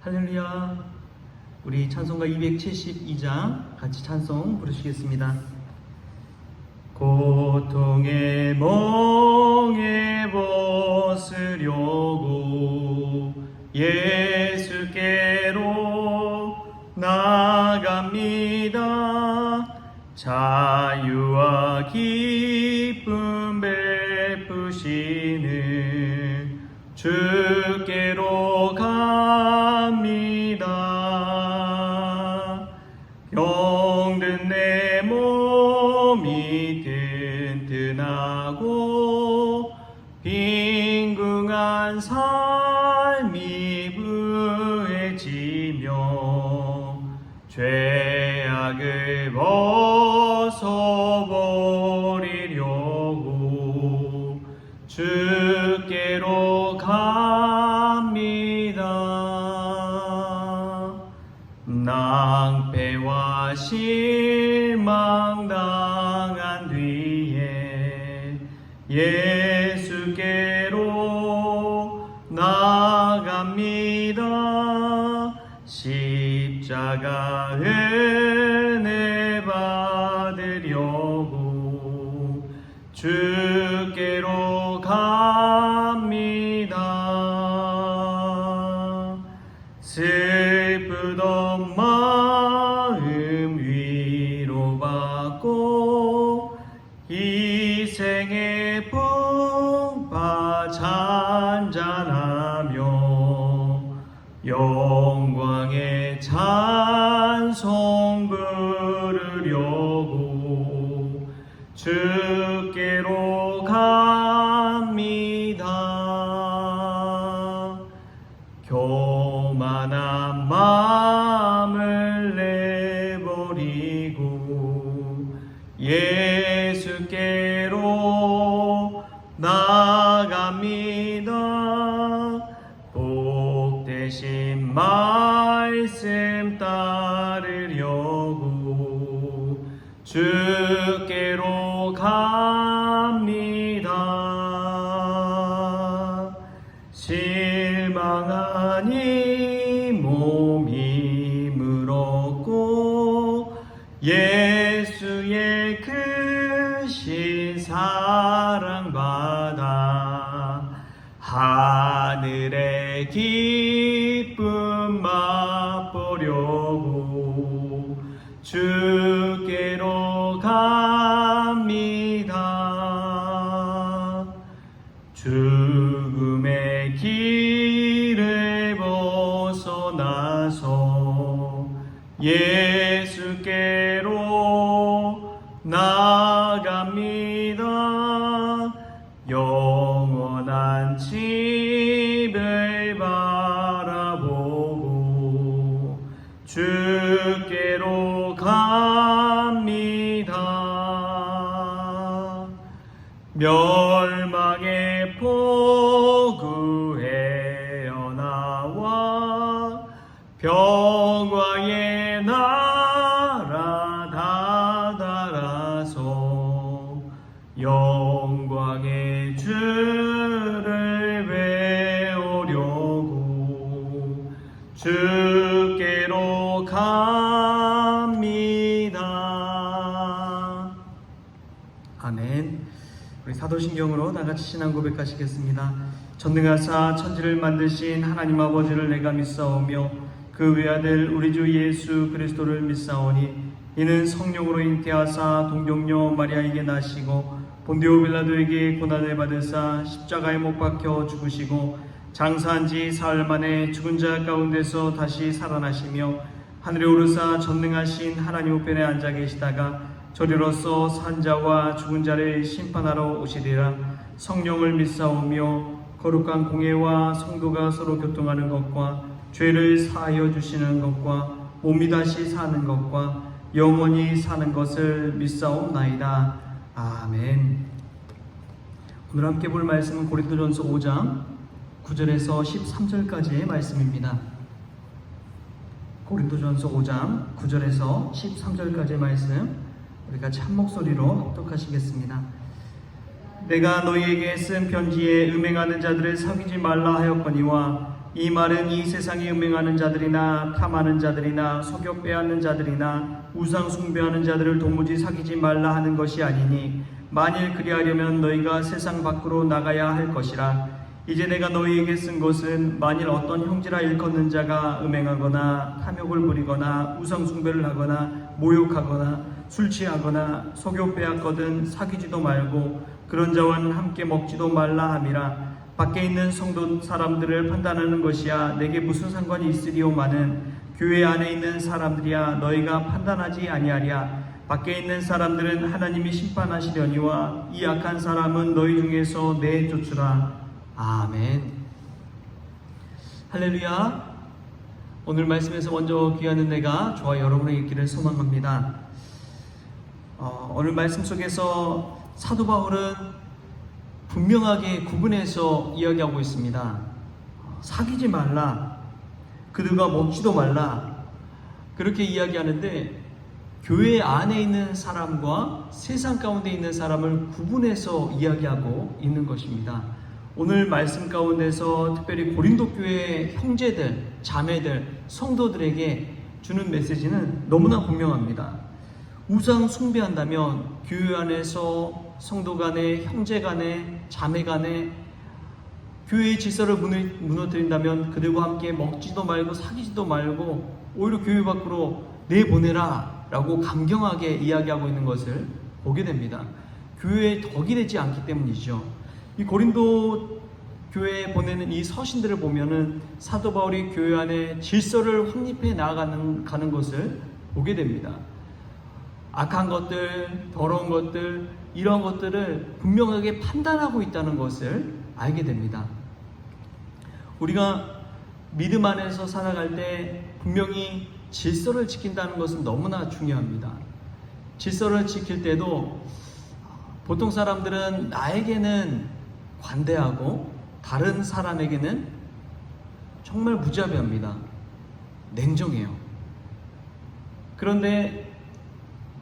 할렐루야. 우리 찬송가 272장 같이 찬송 부르시겠습니다. 고통의 멍에 벗으려고 예수께로 나갑니다. 자유와 기쁨 베푸시는 주께로 갑니다. 병든 내 몸이 튼튼하고 빈궁한 삶이 부해지며 죄악을 벗어버리려고 주께로 갑니다. 낭패와 실망 당한 뒤에 예수께로 나갑니다. 십자가 은혜 받으려고 주께로 갑니다. 슬프던 마음 위로받고 희생의 풍파 잔잔하며 영광의 찬송 부르려고 주께로 갑니다. 교만한 마음을 내버리고 예수께로 나갑니다. 복되신 말씀 따르려고 주께로 갑니다. 실망한 이 몸이 물었고 예수의 크신 사랑받아 하늘의 기쁨 맛보려고 주께로 갑니다. 죽음의 길을 벗어나서 예수께로 나갑니다. 영원한 집을 바라보고 주께로 갑니다. 멸망의 포구에 나와 평화의 나라 다다라서 영광의 주를 배우려고 주께로 갑니다. 아멘. 우리 사도신경으로 다같이 신앙 고백하시겠습니다. 전능하사 천지를 만드신 하나님 아버지를 내가 믿사오며 그 외아들 우리 주 예수 그리스도를 믿사오니 이는 성령으로 잉태하사 동정녀 마리아에게 나시고 본디오 빌라도에게 고난을 받으사 십자가에 못 박혀 죽으시고 장사한 지 사흘 만에 죽은 자 가운데서 다시 살아나시며 하늘에 오르사 전능하신 하나님 우편에 앉아 계시다가 저리로서 산 자와 죽은 자를 심판하러 오시리라. 성령을 믿사오며 거룩한 공예와 성도가 서로 교통하는 것과 죄를 사하여 주시는 것과 몸이 다시 사는 것과 영원히 사는 것을 믿사옵나이다. 아멘. 오늘 함께 볼 말씀은 고린도전서 5장 9절에서 13절까지의 말씀입니다. 고린도전서 5장 9절에서 13절까지의 말씀 우리가 참 목소리로 합독하시겠습니다. 내가 너희에게 쓴 편지에 음행하는 자들을 사귀지 말라 하였거니와 이 말은 이 세상에 음행하는 자들이나 탐하는 자들이나 속여 빼앗는 자들이나 우상 숭배하는 자들을 도무지 사귀지 말라 하는 것이 아니니 만일 그리하려면 너희가 세상 밖으로 나가야 할 것이라. 이제 내가 너희에게 쓴 것은 만일 어떤 형제라 일컫는 자가 음행하거나 탐욕을 부리거나 우상 숭배를 하거나 모욕하거나 술 취하거나 속여 빼앗거든 사귀지도 말고 그런 자와는 함께 먹지도 말라 함이라. 밖에 있는 성도 사람들을 판단하는 것이야 내게 무슨 상관이 있으리오마는 교회 안에 있는 사람들이야 너희가 판단하지 아니하랴. 밖에 있는 사람들은 하나님이 심판하시려니와 이 악한 사람은 너희 중에서 내쫓으라. 아멘. 할렐루야. 오늘 말씀에서 먼저 귀하는 내가 저와 여러분의 있기를 소망합니다. 오늘 말씀 속에서 사도 바울은 분명하게 구분해서 이야기하고 있습니다. 사귀지 말라, 그들과 먹지도 말라, 그렇게 이야기하는데 교회 안에 있는 사람과 세상 가운데 있는 사람을 구분해서 이야기하고 있는 것입니다. 오늘 말씀 가운데서 특별히 고린도 교회의 형제들, 자매들, 성도들에게 주는 메시지는 너무나 분명합니다. 우상 숭배한다면 교회 안에서 성도 간에, 형제 간에, 자매 간에 교회의 질서를 무너뜨린다면 그들과 함께 먹지도 말고 사귀지도 말고 오히려 교회 밖으로 내보내라 라고 강경하게 이야기하고 있는 것을 보게 됩니다. 교회에 덕이 되지 않기 때문이죠. 이 고린도 교회에 보내는 이 서신들을 보면은 사도 바울이 교회 안에 질서를 확립해 나아가는 것을 보게 됩니다. 악한 것들, 더러운 것들, 이런 것들을 분명하게 판단하고 있다는 것을 알게 됩니다. 우리가 믿음 안에서 살아갈 때 분명히 질서를 지킨다는 것은 너무나 중요합니다. 질서를 지킬 때도 보통 사람들은 나에게는 관대하고 다른 사람에게는 정말 무자비합니다. 냉정해요. 그런데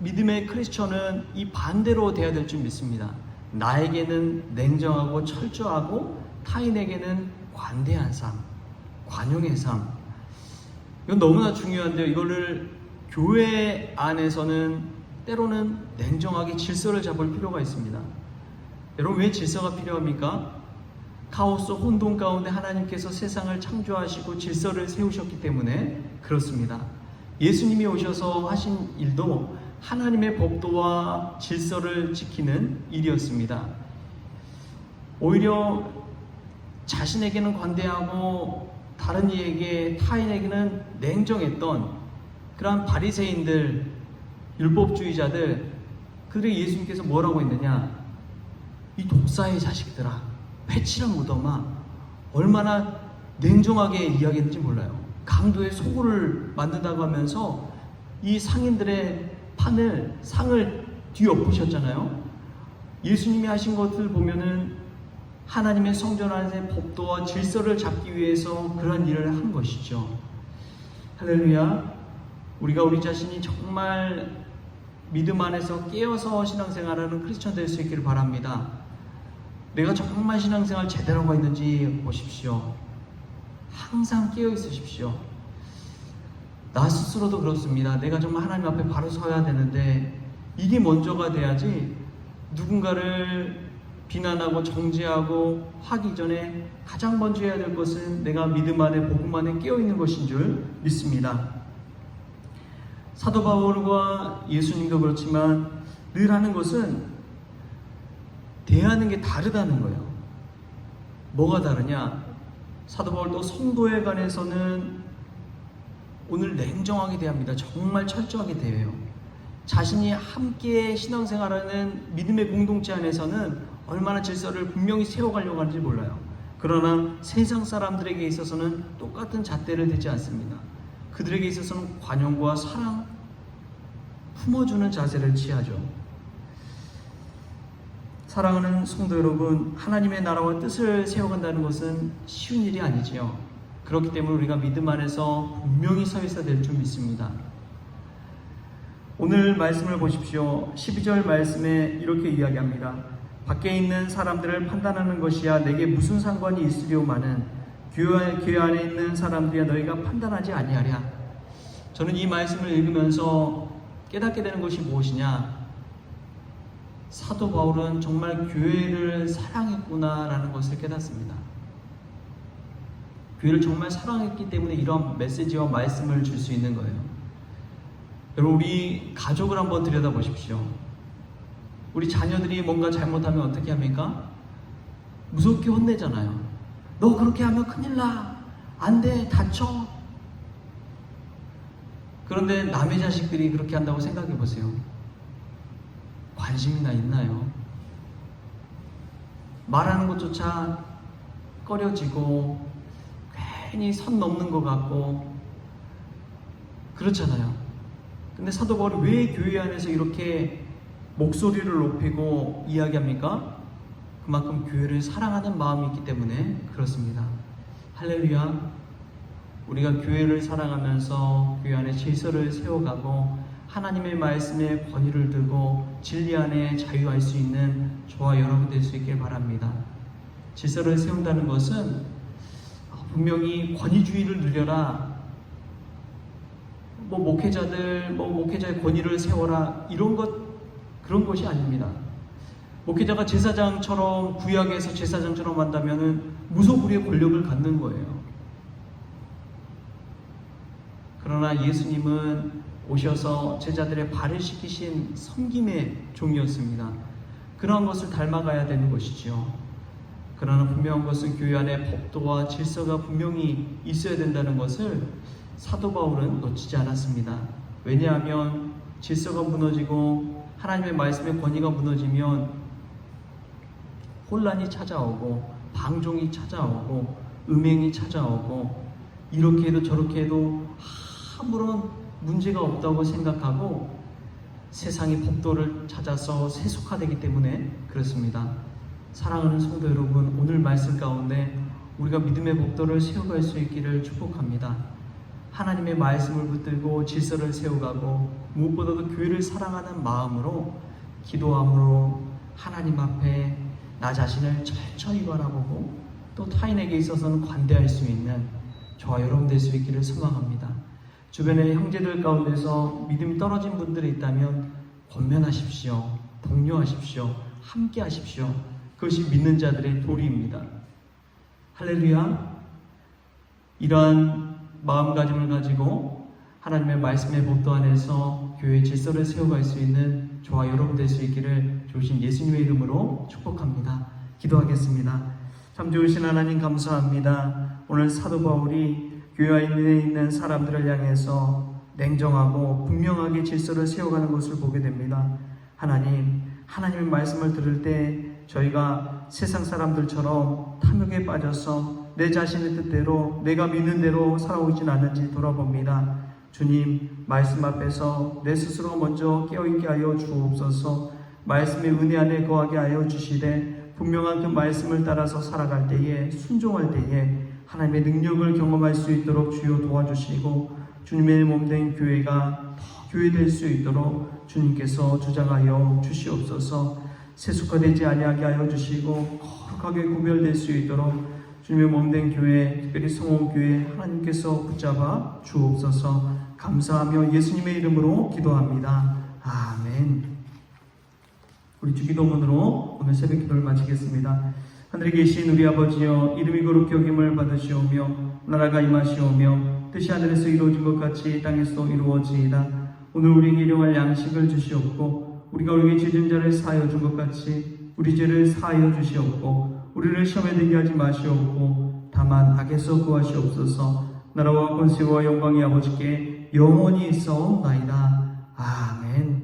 믿음의 크리스천은 이 반대로 돼야 될 줄 믿습니다. 나에게는 냉정하고 철저하고 타인에게는 관대한 삶, 관용의 삶. 이건 너무나 중요한데요. 이거를 교회 안에서는 때로는 냉정하게 질서를 잡을 필요가 있습니다. 여러분, 왜 질서가 필요합니까? 카오스 혼돈 가운데 하나님께서 세상을 창조하시고 질서를 세우셨기 때문에 그렇습니다. 예수님이 오셔서 하신 일도 하나님의 법도와 질서를 지키는 일이었습니다. 오히려 자신에게는 관대하고 다른 이에게, 타인에게는 냉정했던 그러한 바리새인들, 율법주의자들, 그들이 예수님께서 뭐라고 했느냐? 이 독사의 자식들아, 패치랑 무덤아, 얼마나 냉정하게 이야기했는지 몰라요. 강도의 소굴을 만든다고 하면서 이 상인들의 상을 뒤엎으셨잖아요. 예수님이 하신 것을 보면은 하나님의 성전 안에서의 법도와 질서를 잡기 위해서 그런 일을 한 것이죠. 할렐루야. 우리가 우리 자신이 정말 믿음 안에서 깨어서 신앙생활하는 크리스천 될 수 있기를 바랍니다. 내가 정말 신앙생활 제대로 하고 있는지 보십시오. 항상 깨어 있으십시오. 나 스스로도 그렇습니다. 내가 정말 하나님 앞에 바로 서야 되는데 이게 먼저가 돼야지 누군가를 비난하고 정죄하고 하기 전에 가장 먼저 해야 될 것은 내가 믿음 안에 복음 안에 깨어 있는 것인 줄 믿습니다. 사도 바울과 예수님도 그렇지만 늘 하는 것은 대하는 게 다르다는 거예요. 뭐가 다르냐? 사도 바울도 성도에 관해서는 오늘 냉정하게 대합니다. 정말 철저하게 대해요. 자신이 함께 신앙생활하는 믿음의 공동체 안에서는 얼마나 질서를 분명히 세워가려고 하는지 몰라요. 그러나 세상 사람들에게 있어서는 똑같은 잣대를 대지 않습니다. 그들에게 있어서는 관용과 사랑, 품어주는 자세를 취하죠. 사랑하는 성도 여러분, 하나님의 나라와 뜻을 세워간다는 것은 쉬운 일이 아니지요. 그렇기 때문에 우리가 믿음 안에서 분명히 서 있어야 될 줄 믿습니다. 오늘 말씀을 보십시오. 12절 말씀에 이렇게 이야기합니다. 밖에 있는 사람들을 판단하는 것이야 내게 무슨 상관이 있으리오마는 교회 안에 있는 사람들이야 너희가 판단하지 아니하랴. 저는 이 말씀을 읽으면서 깨닫게 되는 것이 무엇이냐? 사도 바울은 정말 교회를 사랑했구나라는 것을 깨닫습니다. 교회를 정말 사랑했기 때문에 이런 메시지와 말씀을 줄 수 있는 거예요. 여러분, 우리 가족을 한번 들여다보십시오. 우리 자녀들이 뭔가 잘못하면 어떻게 합니까? 무섭게 혼내잖아요. 너 그렇게 하면 큰일 나. 안 돼. 다쳐. 그런데 남의 자식들이 그렇게 한다고 생각해 보세요. 관심이나 있나요? 말하는 것조차 꺼려지고 괜히 선 넘는 것 같고 그렇잖아요. 근데 사도 바울이 왜 교회 안에서 이렇게 목소리를 높이고 이야기합니까? 그만큼 교회를 사랑하는 마음이 있기 때문에 그렇습니다. 할렐루야. 우리가 교회를 사랑하면서 교회 안에 질서를 세워가고 하나님의 말씀에 권위를 두고 진리 안에 자유할 수 있는 저와 여러분 될 수 있길 바랍니다. 질서를 세운다는 것은 분명히 권위주의를 늘려라, 목회자의 권위를 세워라 그런 것이 아닙니다. 목회자가 제사장처럼 구약에서 제사장처럼 한다면은 무소불위의 권력을 갖는 거예요. 그러나 예수님은 오셔서 제자들의 발을 씻기신 섬김의 종이었습니다. 그러한 것을 닮아가야 되는 것이죠. 그러나 분명한 것은 교회 안에 법도와 질서가 분명히 있어야 된다는 것을 사도 바울은 놓치지 않았습니다. 왜냐하면 질서가 무너지고 하나님의 말씀의 권위가 무너지면 혼란이 찾아오고 방종이 찾아오고 음행이 찾아오고 이렇게 해도 저렇게 해도 아무런 문제가 없다고 생각하고 세상의 법도를 찾아서 세속화되기 때문에 그렇습니다. 사랑하는 성도 여러분, 오늘 말씀 가운데 우리가 믿음의 법도를 세워갈 수 있기를 축복합니다. 하나님의 말씀을 붙들고 질서를 세워가고 무엇보다도 교회를 사랑하는 마음으로 기도함으로 하나님 앞에 나 자신을 철저히 바라보고 또 타인에게 있어서는 관대할 수 있는 저와 여러분 될 수 있기를 소망합니다. 주변의 형제들 가운데서 믿음이 떨어진 분들이 있다면 권면하십시오. 독려하십시오. 함께 하십시오. 그것이 믿는 자들의 도리입니다. 할렐루야. 이러한 마음가짐을 가지고 하나님의 말씀의 법도 안에서 교회의 질서를 세워갈 수 있는 저와 여러분 될 수 있기를 주신 예수님의 이름으로 축복합니다. 기도하겠습니다. 참 좋으신 하나님 감사합니다. 오늘 사도 바울이 교회 안에 있는 사람들을 향해서 냉정하고 분명하게 질서를 세워가는 것을 보게 됩니다. 하나님의 말씀을 들을 때 저희가 세상 사람들처럼 탐욕에 빠져서 내 자신의 뜻대로 내가 믿는 대로 살아오진 않는지 돌아봅니다. 주님, 말씀 앞에서 내 스스로가 먼저 깨어있게 하여 주옵소서. 말씀의 은혜 안에 거하게 하여 주시되 분명한 그 말씀을 따라서 살아갈 때에 순종할 때에 하나님의 능력을 경험할 수 있도록 주여 도와주시고 주님의 몸된 교회가 더 교회 될 수 있도록 주님께서 주장하여 주시옵소서. 세속화되지 아니하게 하여 주시고 거룩하게 구별될 수 있도록 주님의 몸된 교회, 특별히 성원교회 하나님께서 붙잡아 주옵소서. 감사하며 예수님의 이름으로 기도합니다. 아멘. 우리 주기도문으로 오늘 새벽 기도를 마치겠습니다. 하늘에 계신 우리 아버지여, 이름이 거룩히 여김을 받으시오며 나라가 임하시오며 뜻이 하늘에서 이루어진 것 같이 땅에서 이루어지이다. 오늘 우리에게 일용할 양식을 주시옵고 우리가 우리에게 죄진 자를 사하여 준 것 같이 우리 죄를 사하여 주시옵고 우리를 시험에 들게 하지 마시옵고 다만 악에서 구하시옵소서. 나라와 권세와 영광이 아버지께 영원히 있어옵나이다. 아멘.